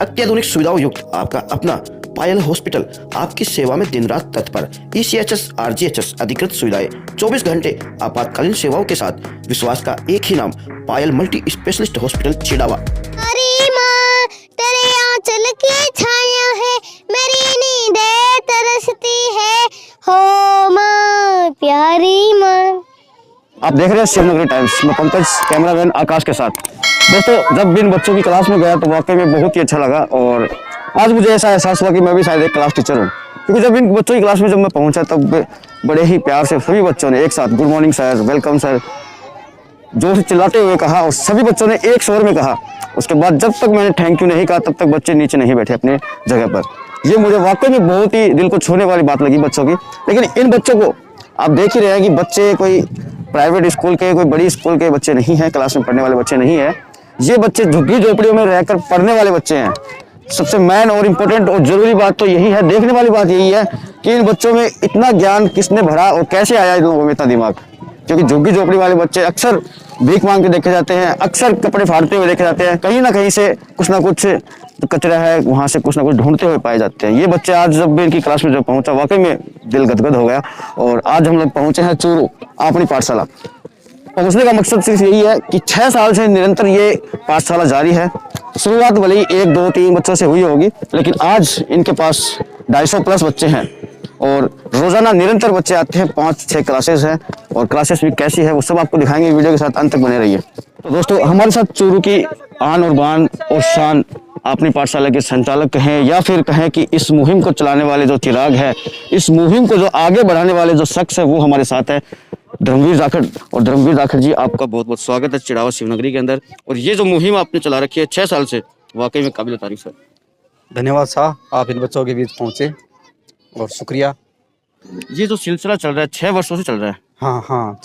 अत्याधुनिक सुविधाओं युक्त आपका अपना पायल हॉस्पिटल आपकी सेवा में दिन रात तत्पर। ECHS RGHS अधिकृत सुविधाएं, 24 घंटे आपातकालीन सेवाओं के साथ विश्वास का एक ही नाम, पायल मल्टी स्पेशलिस्ट हॉस्पिटल चिड़ावा। अरे माँ, तेरे आंचल की छाया है, मेरी नींदें तरसती है, हो माँ प्यारी माँ। आप देख रहे हैं शिवनगरी टाइम्स में पंकज, कैमरामैन आकाश के साथ। दोस्तों, जब भी इन बच्चों की क्लास में गया तो वाकई में बहुत ही अच्छा लगा और आज मुझे ऐसा एहसास हुआ कि मैं भी शायद एक क्लास टीचर हूँ, क्योंकि जब इन बच्चों की क्लास में जब मैं पहुंचा तब बड़े ही प्यार से सभी बच्चों ने एक साथ good morning sir, welcome sir जोर से चिल्लाते हुए कहा और सभी बच्चों ने एक स्वर में कहा। उसके बाद जब तक मैंने थैंक यू नहीं कहा तब तक बच्चे नीचे नहीं बैठे अपने जगह पर। ये मुझे वाकई में बहुत ही दिल को छूने वाली बात लगी बच्चों की। लेकिन इन बच्चों को आप देख ही रहे हैं कि बच्चे कोई प्राइवेट स्कूल के, कोई बड़ी स्कूल के बच्चे नहीं हैं, क्लास में पढ़ने वाले बच्चे नहीं हैं। ये बच्चे झुग्गी झोपड़ियों में रहकर पढ़ने वाले बच्चे हैं। सबसे मेन और इम्पोर्टेंट और जरूरी बात तो यही है, देखने वाली बात यही है कि इन बच्चों में इतना ज्ञान किसने भरा और कैसे आया इन लोगों में इतना दिमाग। क्योंकि झुग्गी झोपड़ी वाले बच्चे अक्सर भीख मांग के देखे जाते हैं, अक्सर कपड़े फाड़ते हुए देखे जाते हैं, कहीं ना कहीं से कुछ ना कुछ कचरा है वहां से कुछ ना कुछ ढूंढते हुए पाए जाते हैं। ये बच्चे आज जब भी इनकी क्लास में जब पहुंचा वाकई में दिल गदगद हो गया। और आज हम लोग पहुंचे हैं चूरू अपनी पाठशाला। पहुंचने का मकसद सिर्फ यही है कि 6 साल से निरंतर ये पाठशाला जारी है। शुरुआत भले ही 1, 2, 3 बच्चों से हुई होगी, लेकिन आज इनके पास 250 प्लस बच्चे हैं और रोजाना निरंतर बच्चे आते हैं। 5-6 क्लासेस हैं और क्लासेस भी कैसी है वो सब आपको दिखाएंगे। वीडियो के साथ अंत तक बने रहिए। तो दोस्तों, हमारे साथ चूरू की आन और बान और शान अपनी पाठशाला के संचालक कहें या फिर कहें कि इस मुहिम को चलाने वाले जो चिराग है, इस मुहिम को जो आगे बढ़ाने वाले जो शख्स है, वो हमारे साथ है धर्मवीर जाखड़। और धर्मवीर जाखड़ जी, आपका बहुत बहुत स्वागत है चिड़ावा शिवनगरी के अंदर। और ये जो मुहिम आपने चला रखी है 6 साल से, वाकई में काबिल तारीफ है। धन्यवाद साहब, आप इन बच्चों के बीच पहुंचे और शुक्रिया। ये जो सिलसिला चल रहा है 6 वर्षों से चल रहा है। हाँ,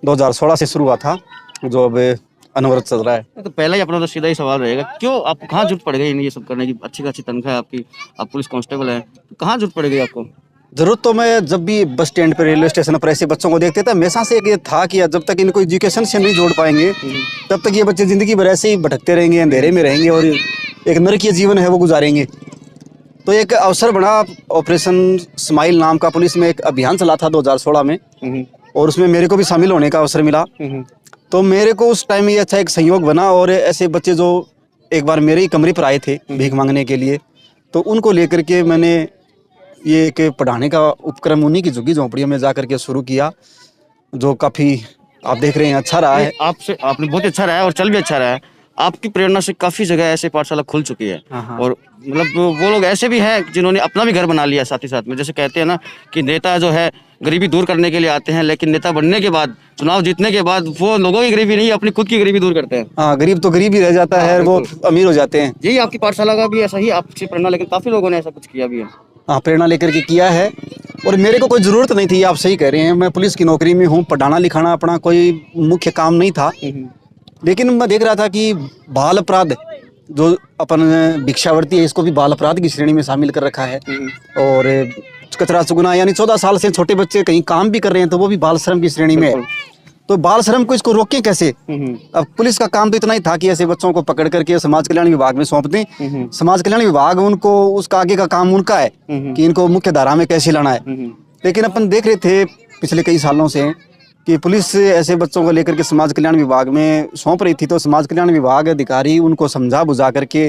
2016 से शुरू हुआ था, जो अब अनवरत चल रहा है। तो पहला ही अपना तो सीधा ही सवाल रहेगा, क्यों आप कहाँ जुट पड़ गए ये सब करने की? अच्छी खासी तनख्वाह है आपकी, आप पुलिस कांस्टेबल हैं, तो कहाँ जुट पड़ गई आपको? जरूरत तो मैं जब भी बस स्टैंड पर, रेलवे स्टेशन पर ऐसे बच्चों को देखते था, हमेशा से एक ये था कि जब तक इनको एजुकेशन से नहीं जोड़ पाएंगे तब तक ये बच्चे जिंदगी भर ऐसे ही भटकते रहेंगे, अंधेरे में रहेंगे और एक नरकीय जीवन है वो गुजारेंगे। तो एक अवसर बना, ऑपरेशन स्माइल नाम का पुलिस में एक अभियान चला था 2016 में, और उसमें मेरे को भी शामिल होने का अवसर मिला। तो मेरे को उस टाइम ये अच्छा एक संयोग बना और ऐसे बच्चे जो एक बार मेरे ही कमरे पर आए थे भीख मांगने के लिए, तो उनको लेकर के मैंने ये एक पढ़ाने का उपक्रम उन्हीं की झुग्गी झोंपड़ियों में जाकर के शुरू किया, जो काफ़ी आप देख रहे हैं अच्छा रहा है। आपने बहुत अच्छा रहा है और चल भी अच्छा रहा है। आपकी प्रेरणा से काफ़ी जगह ऐसे पाठशाला खुल चुकी है। हाँ। और मतलब वो लोग ऐसे भी हैं जिन्होंने अपना भी घर बना लिया साथ ही साथ में। जैसे कहते हैं ना कि नेता जो है गरीबी दूर करने के लिए आते हैं, लेकिन नेता बनने के बाद, चुनाव जीतने के बाद वो लोगों की गरीबी नहीं, अपनी खुद की गरीबी दूर करते हैं। हाँ, गरीब तो गरीब ही रह जाता है, वो अमीर हो जाते हैं। यही आपकी पाठशाला का भी ऐसा ही आपसे प्रेरणा, लेकिन काफ़ी लोगों ने ऐसा कुछ किया भी है। हाँ, प्रेरणा लेकर के किया है। और मेरे को कोई ज़रूरत नहीं थी, आप सही कह रहे हैं, मैं पुलिस की नौकरी में हूँ, पढ़ाना लिखाना अपना कोई मुख्य काम नहीं था। लेकिन मैं देख रहा था कि बाल अपराध जो अपन भिक्षावृत्ति है, इसको भी बाल अपराध की श्रेणी में शामिल कर रखा है। और कचरा चुगना, यानी 14 साल से छोटे बच्चे कहीं काम भी कर रहे हैं तो वो भी बाल श्रम की श्रेणी में है। तो बाल श्रम को इसको रोकें कैसे? अब पुलिस का काम तो इतना ही था कि ऐसे बच्चों को पकड़ करके समाज कल्याण विभाग में सौंप दें। समाज कल्याण विभाग उनको, उसका आगे का काम उनका है कि इनको मुख्य धारा में कैसे लाना है। लेकिन अपन देख रहे थे पिछले कई सालों से कि पुलिस ऐसे बच्चों को लेकर के समाज कल्याण विभाग में सौंप रही थी, तो समाज कल्याण विभाग अधिकारी उनको समझा बुझा करके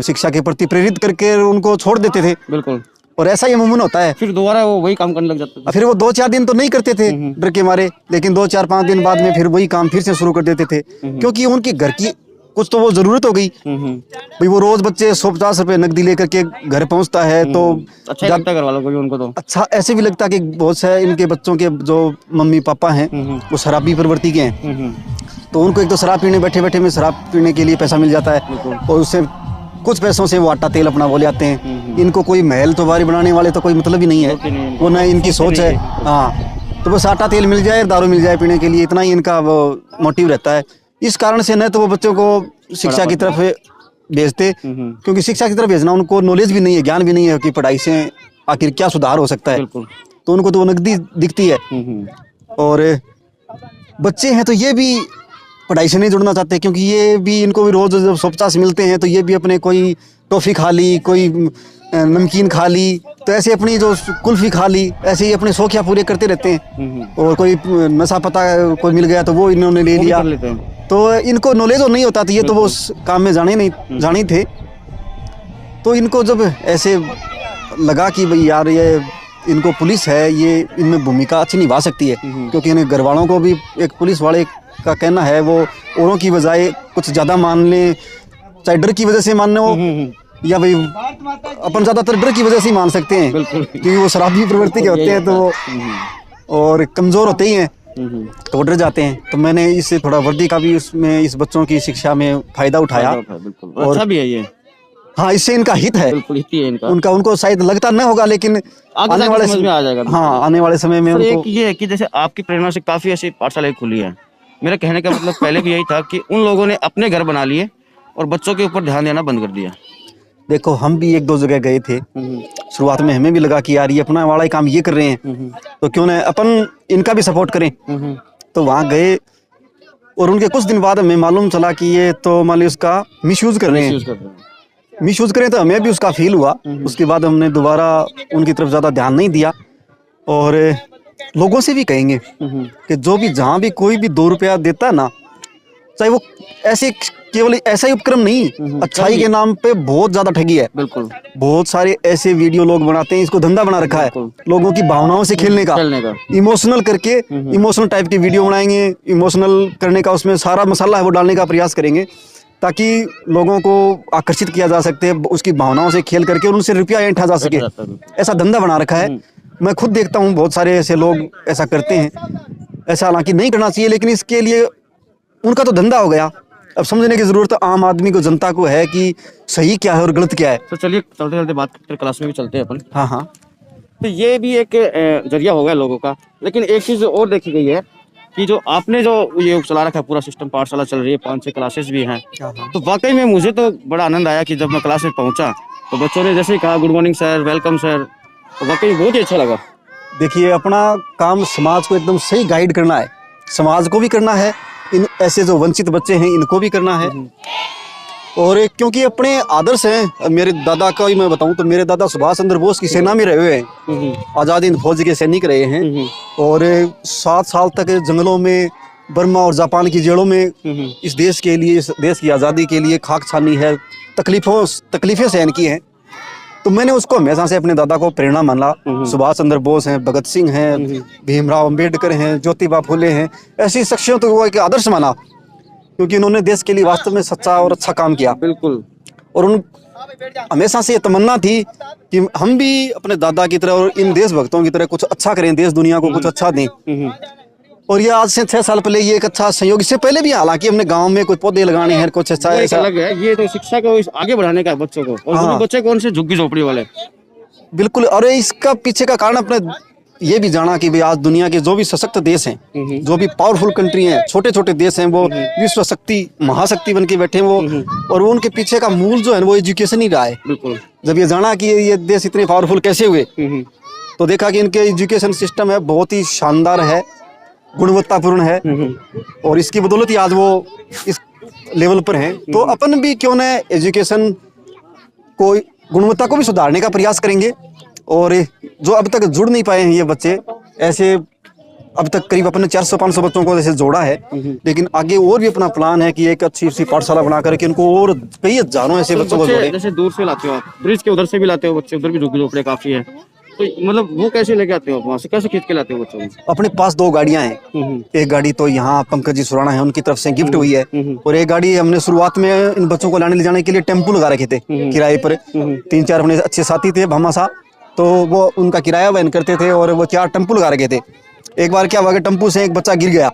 शिक्षा के प्रति प्रेरित करके उनको छोड़ देते थे। बिल्कुल। और ऐसा ही अमूमन होता है, फिर दोबारा वो वही काम करने लग जाते थे। फिर वो 2-4 दिन तो नहीं करते थे डर के मारे, लेकिन 2-4-5 दिन बाद में फिर वही काम फिर से शुरू कर देते थे, क्योंकि उनकी घर की कुछ तो वो जरूरत हो गई भाई। वो रोज बच्चे 150 रुपए नकदी लेकर के घर पहुंचता है, तो अच्छा लगता है घर वालों को भी, उनको तो अच्छा ऐसे भी लगता कि बहुत से इनके बच्चों के जो मम्मी पापा हैं वो शराबी प्रवृत्ति के हैं, तो उनको एक तो शराब पीने बैठे बैठे में शराब पीने के लिए पैसा मिल जाता है और उससे कुछ पैसों से वो आटा तेल अपना वो ले आते हैं। इनको कोई महल तो बारी बनाने वाले तो कोई मतलब ही नहीं है, वो ना इनकी सोच है। हाँ, तो बस आटा तेल मिल जाए, दारू मिल जाए पीने के लिए, इतना ही इनका वो मोटिव रहता है। इस कारण से न तो वो बच्चों को शिक्षा की तरफ भेजते, क्योंकि शिक्षा की तरफ भेजना उनको नॉलेज भी नहीं है, ज्ञान भी नहीं है कि पढ़ाई से आखिर क्या सुधार हो सकता है, तो उनको तो वो नकदी दिखती है। और बच्चे हैं तो ये भी पढ़ाई से नहीं जुड़ना चाहते, क्योंकि ये भी इनको भी रोज जब सोपचा से मिलते हैं तो ये भी अपने कोई टॉफ़ी खा ली, कोई नमकीन खा ली, तो ऐसे अपनी जो कुल्फी खा ली, ऐसे ही अपने शौकिया पूरे करते रहते हैं। और कोई नशा पता कोई मिल गया तो वो इन्होंने ले लिया, तो इनको नॉलेज और नहीं होता, तो ये तो वो उस काम में जाने ही थे। तो इनको जब ऐसे लगा कि भाई यार ये इनको पुलिस है, ये इनमें भूमिका अच्छी निभा सकती है, क्योंकि इन्हें घर वालों को भी एक पुलिस वाले का कहना है वो औरों की बजाय कुछ ज़्यादा मान लें, चाहे डर की वजह से मानने हो या भाई अपन ज़्यादातर डर की वजह से ही मान सकते हैं, क्योंकि वो शराबी प्रवृत्ति के होते हैं तो वो और कमज़ोर होते ही हैं तो वो डर जाते हैं। तो मैंने इससे थोड़ा वर्दी का भी उसमें इस बच्चों की शिक्षा में फ़ायदा उठाया। और अच्छा भी है ये। हाँ, इससे इनका हित है, बिल्कुल हित है इनका। उनको शायद लगता न होगा, लेकिन आने वाले समय में आ जाएगा। हाँ, आने वाले समय में उनको एक ये है कि जैसे आपकी प्रेरणा से काफी ऐसी पाठशालाएं खुली है। मेरा कहने का मतलब पहले भी यही था कि उन लोगों ने अपने घर बना लिए और बच्चों के ऊपर ध्यान देना बंद कर दिया। देखो, हम भी एक दो जगह गए थे, शुरुआत में हमें भी लगा कि यार ये अपना वाला ही काम ये कर रहे हैं तो क्यों ना अपन इनका भी सपोर्ट करें। तो वहाँ गए और उनके कुछ दिन बाद हमें मालूम चला कि ये तो मान ली उसका मिसयूज कर रहे हैं। मिसयूज करें तो हमें भी उसका फील हुआ। उसके बाद हमने दोबारा उनकी तरफ ज़्यादा ध्यान नहीं दिया। और लोगों से भी कहेंगे कि जो भी जहाँ भी कोई भी 2 रुपया देता है ना, चाहे वो ऐसे केवल ऐसा ही उपक्रम नहीं, अच्छाई के नाम पे बहुत ज्यादा ठगी है। बिल्कुल, बहुत सारे ऐसे वीडियो लोग बनाते हैं, इसको धंधा बना रखा है लोगों की भावनाओं से खेलने का। इमोशनल करके इमोशनल टाइप की वीडियो बनाएंगे, इमोशनल करने का उसमें सारा मसाला है वो डालने का प्रयास करेंगे ताकि लोगों को आकर्षित किया जा सकते, उसकी भावनाओं से खेल करके और उनसे रुपया ऐंठा जा सके। ऐसा धंधा बना रखा है। मैं खुद देखता हूँ बहुत सारे ऐसे लोग ऐसा करते हैं। ऐसा हालांकि नहीं करना चाहिए, लेकिन इसके लिए उनका तो धंधा हो गया। अब समझने की जरूरत आम आदमी को, जनता को है कि सही क्या है और गलत क्या है। तो चलिए चलते चलते बात करते, क्लास में भी चलते हैं अपन। हाँ हाँ, तो ये भी एक जरिया हो गया लोगों का। लेकिन एक चीज और देखी गई है कि जो आपने जो ये चला रखा है पूरा सिस्टम, पाठशाला चल रही है, 5-6 क्लासेस भी हैं, तो वाकई में मुझे तो बड़ा आनंद आया कि जब मैं क्लास में पहुंचा तो बच्चों ने जैसे ही कहा good morning sir, welcome sir, तो वाकई बहुत ही अच्छा लगा। देखिए, अपना काम समाज को एकदम सही गाइड करना है, समाज को भी करना है, इन ऐसे जो वंचित बच्चे हैं इनको भी करना है। और क्योंकि अपने आदर्श हैं, मेरे दादा का ही मैं बताऊं तो मेरे दादा सुभाष चंद्र बोस की सेना में रहे हुए हैं, आज़ादी हिंद फौज के सैनिक रहे हैं और 7 साल तक जंगलों में, बर्मा और जापान की जेलों में इस देश के लिए, इस देश की आज़ादी के लिए खाक छानी है, तकलीफें सहन की हैं। तो मैंने उसको हमेशा से अपने दादा को प्रेरणा माना। सुभाष चंद्र बोस हैं, भगत सिंह हैं, भीमराव अंबेडकर हैं, ज्योतिबा फुले हैं, ऐसी शख्सियतों को एक आदर्श माना क्योंकि इन्होंने देश के लिए वास्तव में सच्चा और अच्छा काम किया। बिल्कुल। और उन हमेशा से ये तमन्ना थी कि हम भी अपने दादा की तरह और इन देशभक्तों की तरह कुछ अच्छा करें, देश दुनिया को कुछ अच्छा दें। और ये आज से 6 साल पहले ये एक अच्छा संयोग, इससे पहले भी हालांकि हमने गांव में कोई पौधे लगाने हैं, कुछ अच्छा ऐसा अलग है। ये तो शिक्षा को आगे बढ़ाने का बच्चों को, और हाँ। बच्चे कौन से झुग्गी झोपड़ी वाले। बिल्कुल। और इसका पीछे का कारण अपने ये भी जाना कि भाई आज दुनिया के जो भी सशक्त देश हैं, जो भी पावरफुल कंट्री हैं, छोटे छोटे देश हैं, वो विश्व शक्ति, महाशक्ति बन के बैठे हैं वो, और उनके पीछे का मूल जो है वो एजुकेशन ही रहा है। बिल्कुल। जब ये जाना कि ये देश इतने पावरफुल कैसे हुए, तो देखा कि इनके एजुकेशन सिस्टम है बहुत ही शानदार है, गुणवत्तापूर्ण है, और इसकी बदौलत ही आज वो इस लेवल पर हैं। तो अपन भी क्यों न एजुकेशन को, गुणवत्ता को भी सुधारने का प्रयास करेंगे। और जो अब तक जुड़ नहीं पाए हैं ये बच्चे, ऐसे अब तक करीब अपने 400-500 बच्चों को जैसे जोड़ा है, लेकिन आगे और भी अपना प्लान है कि एक अच्छी सी पाठशाला बना करके इनको और कई हजारों ऐसे बच्चों को जोड़े। जैसे दूर से लाते हो आप, ब्रिज के उधर से भी लाते हो बच्चे, उधर भी झुग्गी झोपड़े काफी है, तो मतलब वो कैसे लेके आते हो वहाँ से, कैसे खींच के लाते हो बच्चों को? अपने पास 2 गाड़ियां हैं। एक गाड़ी तो यहाँ पंकज जी सुराना है, उनकी तरफ से गिफ्ट हुई है, और एक गाड़ी हमने शुरुआत में इन बच्चों को लाने ले जाने के लिए टेम्पो लगा रखे थे किराए पर। 3-4 अपने अच्छे साथी थे भामा सा, तो वो उनका किराया वहन करते थे और वो 4 टेम्पो लगा रखे थे। एक बार क्या हुआ कि टेम्पो से एक बच्चा गिर गया।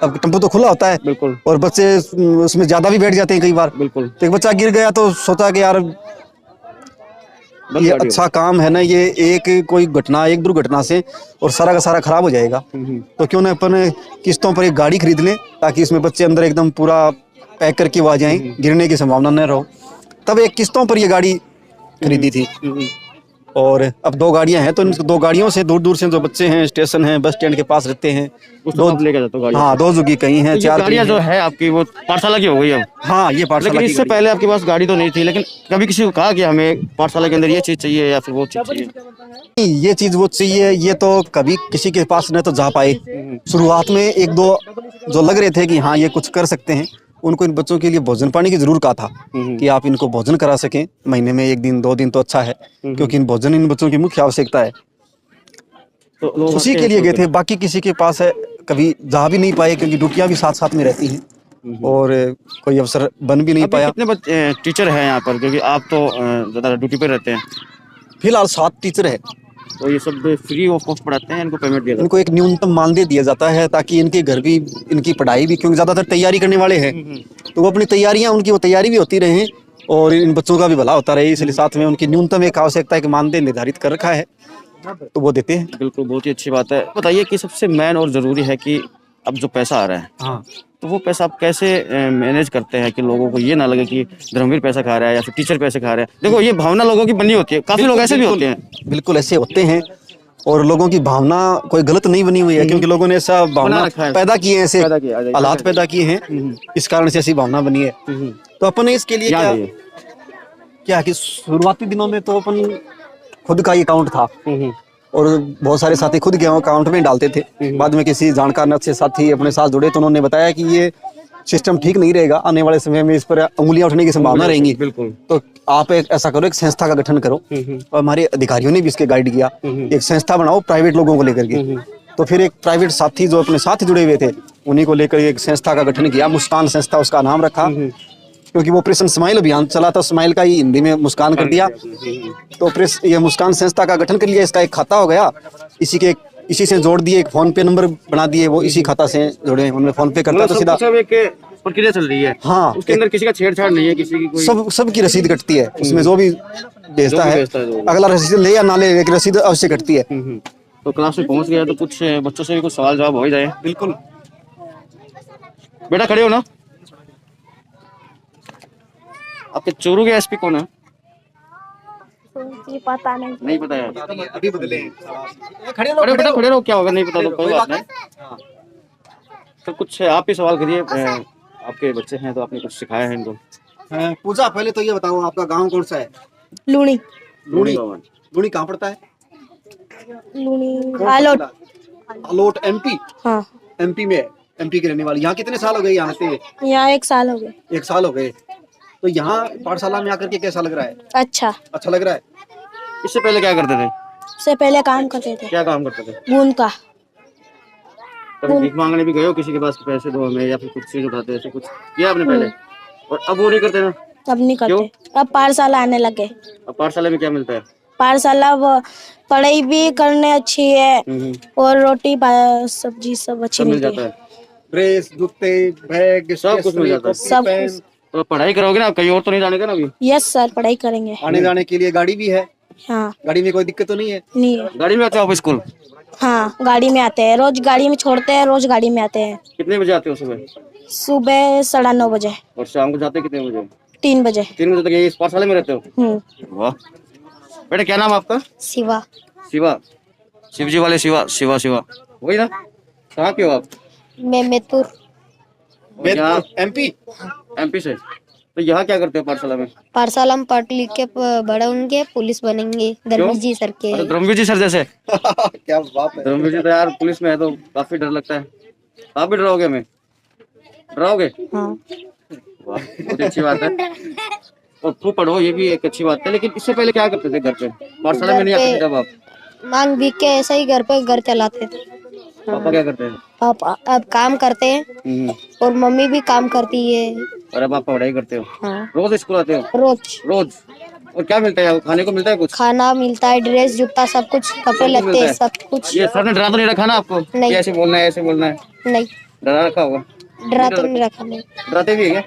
अब टेम्पो तो खुला होता है, बिल्कुल, और बच्चे उसमें ज्यादा भी बैठ जाते हैं कई बार, बिल्कुल। तो एक बच्चा गिर गया तो सोचा कि यार ये अच्छा काम है ना, ये एक कोई घटना, एक दुर्घटना से और सारा का सारा खराब हो जाएगा, तो क्यों ना अपन किस्तों पर एक गाड़ी खरीद लें ताकि इसमें बच्चे अंदर एकदम पूरा पैक करके वो आ जाएं, गिरने की संभावना न रहो। तब एक किस्तों पर ये गाड़ी खरीदी थी। और अब 2 गाड़ियां हैं, तो इन 2 गाड़ियों से दूर दूर से जो बच्चे हैं, स्टेशन है, बस स्टैंड के पास रहते हैं, उसको आप लेके जाते हो गाड़ी? हाँ 2 जुगी कहीं हैं, 4 गाड़ियाँ जो है आपकी वो पाठशाला की हो गई अब। हाँ ये पाठशाला लेकिन की इससे पहले आपके पास गाड़ी तो नहीं थी, लेकिन कभी किसी को कहा कि हमें पाठशाला के अंदर ये चीज़ चाहिए या फिर वो चीज़ चाहिए? गाड़ी। ये चीज वो चाहिए, ये तो कभी किसी के पास न तो जा पाए। शुरुआत में 1-2 जो लग रहे थे कि हाँ ये कुछ कर सकते हैं, उनको इन बच्चों के लिए भोजन पानी की जरूर कहा था कि आप इनको भोजन करा सकें महीने में 1 दिन 2 दिन तो अच्छा है, क्योंकि इन भोजन इन बच्चों की मुख्य आवश्यकता है। तो लोग उसी के लिए गए थे, बाकी किसी के पास है कभी जा भी नहीं पाए, क्योंकि ड्यूटियां भी साथ साथ में रहती हैं और कोई अवसर बन भी नहीं अभी पाया। कितने बच्चे टीचर हैं यहाँ पर, क्योंकि आप तो ज़्यादा ड्यूटी पे रहते हैं? फिलहाल 7 टीचर है। तो ये सब फ्री ऑफ कॉस्ट पढ़ाते हैं, इनको पेमेंट दिया जाता इनको एक न्यूनतम मानदेय दिया जाता है ताकि इनके घर भी, इनकी पढ़ाई भी, क्योंकि ज्यादातर तैयारी करने वाले हैं तो वो अपनी तैयारियां, उनकी वो तैयारी भी होती रहे और इन बच्चों का भी भला होता रहे, इसलिए साथ में उनकी न्यूनतम एक आवश्यकता है कि मानदेय निर्धारित कर रखा है, तो वो देते हैं। बिल्कुल, बहुत ही अच्छी बात है। बताइए कि सबसे मेन और ज़रूरी है कि अब जो पैसा आ रहा है, हाँ तो वो पैसा आप कैसे मैनेज करते हैं कि लोगों को ये ना लगे कि धर्मवीर पैसा खा रहा है या फिर टीचर पैसे खा रहे हैं? देखो, ये भावना लोगों की बनी होती है, काफ़ी लोग ऐसे भी होते हैं। बिल्कुल ऐसे होते हैं और लोगों की भावना कोई गलत नहीं बनी हुई है, क्योंकि लोगों ने ऐसा भावना रखा है। पैदा किए हैं, ऐसे पैदा किया है। हालात पैदा किए हैं, इस कारण से ऐसी भावना बनी है। तो अपन ने इसके लिए याद क्या है क्या कि शुरुआती दिनों में तो अपन खुद का ही अकाउंट था और बहुत सारे साथी खुद के अकाउंट में डालते थे। बाद में किसी जानकार अच्छे साथी अपने साथ जुड़े तो उन्होंने बताया कि ये सिस्टम ठीक नहीं रहेगा, आने वाले समय में इस पर उंगलियां उठने की संभावना रहेंगी। बिल्कुल। तो आप एक ऐसा करो, एक संस्था का गठन करो, और हमारे अधिकारियों ने भी इसके गाइड किया, एक संस्था बनाओ प्राइवेट लोगों को लेकर के। तो फिर एक प्राइवेट साथी जो अपने साथ जुड़े हुए थे उन्हीं को लेकर एक संस्था का गठन किया, मुस्कान संस्था उसका नाम रखा, क्योंकि वो ऑपरेशन स्माइल अभियान चला था, स्माइल का ही हिंदी में मुस्कान कर दिया। तो ये मुस्कान संस्था का गठन कर लिया, इसका एक खाता हो गया, इसी से जोड़ दिए, एक फोन पे नंबर बना दिए, वो इसी खाता से जुड़े, उनमें फोन पे करता तो सीधा सब एक प्रक्रिया चल रही है। हाँ उसके अंदर किसी का छेड़छाड़ नहीं है, किसी की कोई सबकी रसीद कटती है उसमें, जो भी भेजता है भेजता है, अगला रसीद ले या ना ले, लेकिन रसीद अवश्य कटती है। तो क्लास में पहुंच गया तो कुछ बच्चों से भी कुछ सवाल जवाब हो ही जाए। बिल्कुल। बेटा खड़े हो ना। आपके चोरू के एसपी कौन है? पता नहीं। नहीं पता है? अभी बदले खड़े बेटा खड़े रहो, क्या होगा, नहीं पता तो कोई बात नहीं। तो कुछ आप ही सवाल करिए, आपके बच्चे हैं तो आपने कुछ सिखाया है इनको? पूजा, पहले तो ये बताओ आपका गांव कौन सा है? लूनी। लूनी कहाँ पड़ता है? लूनी आलोट। आलोट एमपी। हाँ, एमपी में, एमपी के रहने वाली। यहाँ कितने साल हो गए यहाँ से? यहाँ 1 साल हो गए। 1 साल हो गए। तो यहाँ पाठशाला में आकर के कैसा लग रहा है? अच्छा लग रहा है। इससे पहले क्या करते थे? इससे पहले काम करते थे, क्या काम करते थे? बूंद का। कभी भीख मांगने भी गए हो किसी के पास, पैसे दो हमें, या फिर कुछ चीज उठाते, ऐसे कुछ किया आपने पहले? और अब वो नहीं करते ना? अब नहीं करते, अब पाठशाला आने लगे। अब पाठशाला में क्या मिलता है? पाठशाला पढ़ाई भी करने अच्छी है और रोटी सब्जी सब अच्छी सब मिल मिलती जाता है। है। ड्रेस, जूते, बैग, सब कुछ मिल जाता है। सब कुछ। तो पढ़ाई करोगे ना, कहीं और तो नहीं जाने का ना अभी? यस सर, पढ़ाई करेंगे। आने जाने के लिए गाड़ी भी है? हाँ, गाड़ी में कोई दिक्कत तो नहीं है? नहीं है। गाड़ी में आते हो आप स्कूल? हाँ, गाड़ी में आते हैं, रोज गाड़ी में छोड़ते हैं, रोज गाड़ी में आते हैं। कितने बजे आते हो सुबह? सुबह 9:30 बजे। और शाम को जाते कितने बजे? 3 बजे। 3 बजे तक यही इस पाठशाला में रहते हो? वाह बेटा, क्या नाम है आपका? शिवा। शिवा, शिवजी वाले शिवा, शिवा शिवा वही ना? कहाँ के हो आप? मैं मेतुर। यहाँ एमपी। एमपी से। तो यहाँ क्या करते हो पाठशाला में? पाठशाला में पढ़ लिख के बड़े होंगे, पुलिस बनेंगे, धर्मवीर जी सर के। धर्मवीर जी सर जैसे? क्या बात है। धर्मवीर जी तो यार पुलिस में है तो काफी डर लगता है। आप भी डराओगे हमें? डराओगे? हाँ। वाह, बहुत अच्छी बात है। और खूब पढ़ो, ये भी एक अच्छी बात है। लेकिन इससे पहले क्या करते थे घर पे? पाठशाला में नहीं आते थे जब आप? मांग भीख के ऐसे ही घर पे घर चलाते थे। पापा क्या करते हैं? पापा अब काम करते हैं और मम्मी भी काम करती है। और अब आप पढ़ाई करते हो? हाँ। रोज स्कूल आते हो? रोज। रोज। और क्या मिलता है? खाने को मिलता है कुछ? खाना मिलता है, ड्रेस जूता सब कुछ, कपड़े लगते हैं, सब कुछ। ये सर ने डरा तो नहीं रखा ना आपको? नहीं। ऐसे बोलना है, ऐसे बोलना है? नहीं, डरा रखा होगा? डरा तो नहीं रखा। नहीं, डराते भी है क्या?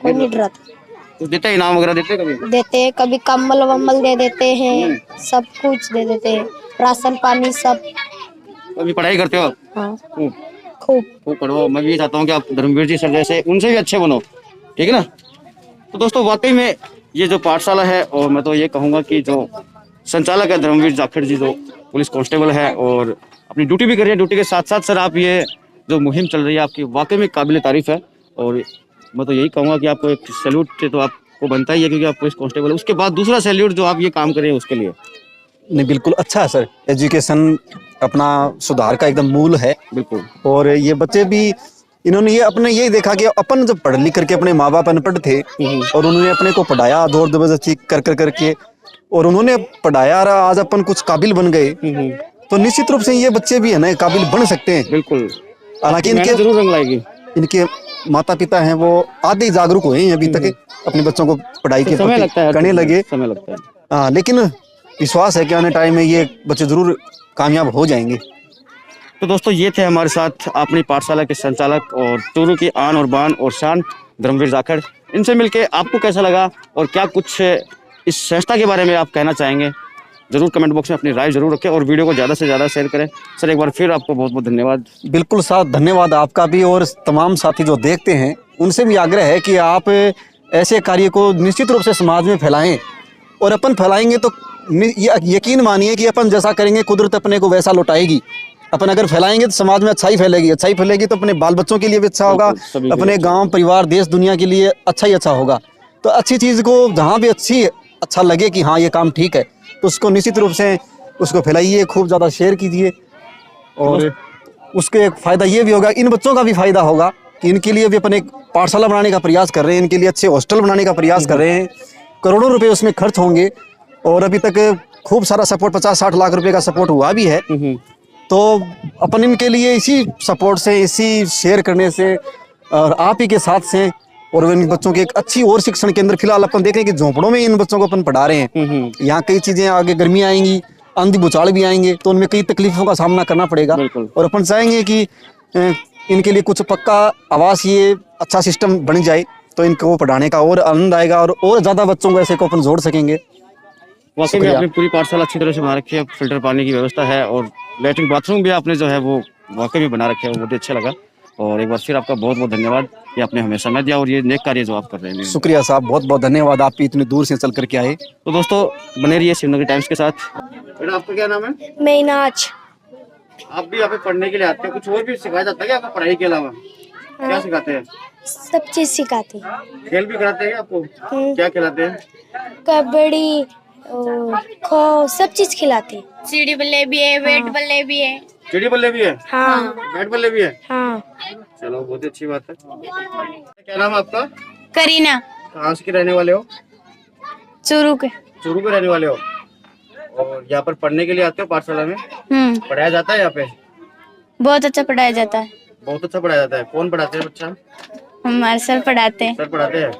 कोई नहीं डराता। कुछ देते हैं, इनाम वगैरह देते हैं कभी? देते हैं, कभी कम्बल वम्बल दे देते हैं, सब कुछ दे देते हैं, राशन पानी सब। अभी पढ़ाई करते हो आप? हाँ, खूब खूब। पढ़ो। मैं भी चाहता हूँ कि आप धर्मवीर जी सर जैसे उनसे भी अच्छे बनो, ठीक है ना? तो दोस्तों, वाकई में ये जो पाठशाला है, और मैं तो ये कहूँगा कि जो संचालक है धर्मवीर जाखड़ जी, जो पुलिस कांस्टेबल है और अपनी ड्यूटी भी कर रहे हैं। ड्यूटी के साथ साथ सर आप ये जो मुहिम चल रही है आपकी वाकई में काबिल तारीफ है, और मैं तो यही कहूँगा कि आपको एक सैल्यूट तो आपको बनता ही है, क्योंकि आप पुलिस कांस्टेबल है। उसके बाद दूसरा सैल्यूट जो आप ये काम कर रहे हैं उसके लिए। नहीं, बिल्कुल अच्छा है सर। एजुकेशन अपना सुधार का एकदम मूल है। बिल्कुल। और ये बच्चे भी इन्होंने ये अपने यही देखा कि अपन जब पढ़ लिख करके, अपने माँ बाप अनपढ़ थे और उन्होंने अपने को पढ़ाया जोर जबरदस्ती कर कर करके, और उन्होंने पढ़ाया और आज अपन कुछ काबिल बन गए, तो निश्चित रूप से ये बच्चे भी है ना काबिल बन सकते हैं। बिल्कुल। हालांकि इनके जरूर रंग लाएगी। इनके माता पिता हैं वो आधे ही जागरूक हुए हैं अभी तक अपने बच्चों को पढ़ाई के समय लगता है, करने लगे। समय लगता है। हाँ, लेकिन विश्वास है कि आने टाइम में ये बच्चे जरूर कामयाब हो जाएंगे। तो दोस्तों ये थे हमारे साथ अपनी पाठशाला के संचालक और चूरू की आन और बान और शान धर्मवीर जाखड़। इनसे मिलके आपको कैसा लगा और क्या कुछ इस संस्था के बारे में आप कहना चाहेंगे, जरूर कमेंट बॉक्स में अपनी राय जरूर रखें और वीडियो को ज़्यादा से ज़्यादा शेयर करें। सर एक बार फिर आपको बहुत बहुत धन्यवाद। बिल्कुल साथ धन्यवाद आपका भी, और तमाम साथी जो देखते हैं उनसे भी आग्रह है कि आप ऐसे कार्य को निश्चित रूप से समाज में फैलाएं, और अपन फैलाएंगे तो यकीन मानिए कि अपन जैसा करेंगे कुदरत अपने को वैसा लौटाएगी। अपन अगर फैलाएंगे तो समाज में अच्छाई फैलेगी, अच्छाई फैलेगी तो अपने बाल बच्चों के लिए भी अच्छा होगा, अपने गांव परिवार देश दुनिया के लिए अच्छा ही अच्छा होगा। तो अच्छी चीज़ को जहाँ भी अच्छा लगे कि हाँ ये काम ठीक है, तो उसको निश्चित रूप से उसको फैलाइए, खूब ज़्यादा शेयर कीजिए, और उसके एक फ़ायदा ये भी होगा, इन बच्चों का भी फ़ायदा होगा कि इनके लिए भी अपन एक पाठशाला बनाने का प्रयास कर रहे हैं, इनके लिए अच्छे हॉस्टल बनाने का प्रयास कर रहे हैं। करोड़ों रुपए उसमें खर्च होंगे, और अभी तक खूब सारा सपोर्ट 50-60 लाख रुपए का सपोर्ट हुआ भी है। तो अपन इनके लिए इसी सपोर्ट से, इसी शेयर करने से और आप ही के साथ से, और इन बच्चों के एक अच्छी और शिक्षण केंद्र, फिलहाल अपन देख रहे हैं कि झोंपड़ों में इन बच्चों को अपन पढ़ा रहे हैं। यहाँ कई चीजें आगे गर्मियाँ आएंगी, आंधी भूचाल भी आएंगे, तो उनमें कई तकलीफों का सामना करना पड़ेगा, और अपन चाहेंगे कि इनके लिए कुछ पक्का आवास, ये अच्छा सिस्टम बन जाए तो इनको पढ़ाने का और आनंद आएगा, और ज्यादा बच्चों को ऐसे को अपन जोड़ सकेंगे। वाकई में आपने पूरी पाठशाला अच्छी तरह से बना रखी है, फिल्टर पानी की व्यवस्था है और लैट्रिन बाथरूम भी आपने जो है वो वाकई में बना रखे है, वो बहुत अच्छा लगा। और एक बार फिर आपका बहुत बहुत धन्यवाद कि आपने हमें समय दिया और ये नेक कार्य जो आप कर रहे हैं। शुक्रिया साहब, बहुत बहुत धन्यवाद, आप इतनी दूर से चल करके आए। तो दोस्तों बने रहिए शिवनगरी टाइम्स के साथ। बेटा आपका क्या नाम है? मीनाज। आप भी यहाँ पे पढ़ने के लिए आते हैं, कुछ और भी सिखाया जाता है क्या आपको पढ़ाई के अलावा? क्या सिखाते हैं? सब चीज सिखाती। खेल भी कराते हैं आपको? क्या खिलाते हैं? कबड्डी, खो, सब चीज खिलाती। सीढ़ी बल्ले भी है, बैट बल्ले भी है। चिड़ी बल्ले भी है? हाँ। बैट बल्ले भी है? हाँ। चलो बहुत अच्छी बात है। क्या नाम है आपका? करीना। कहाँ से के रहने वाले हो? चूरू के। चूरू के रहने वाले हो और यहाँ पर पढ़ने के लिए आते हो पाठशाला में? पढ़ाया जाता है यहाँ पे? बहुत अच्छा पढ़ाया जाता है। बहुत अच्छा पढ़ाया जाता है। कौन पढ़ाते हैं बच्चा? हमारे सर पढ़ाते हैं। सर पढ़ाते हैं।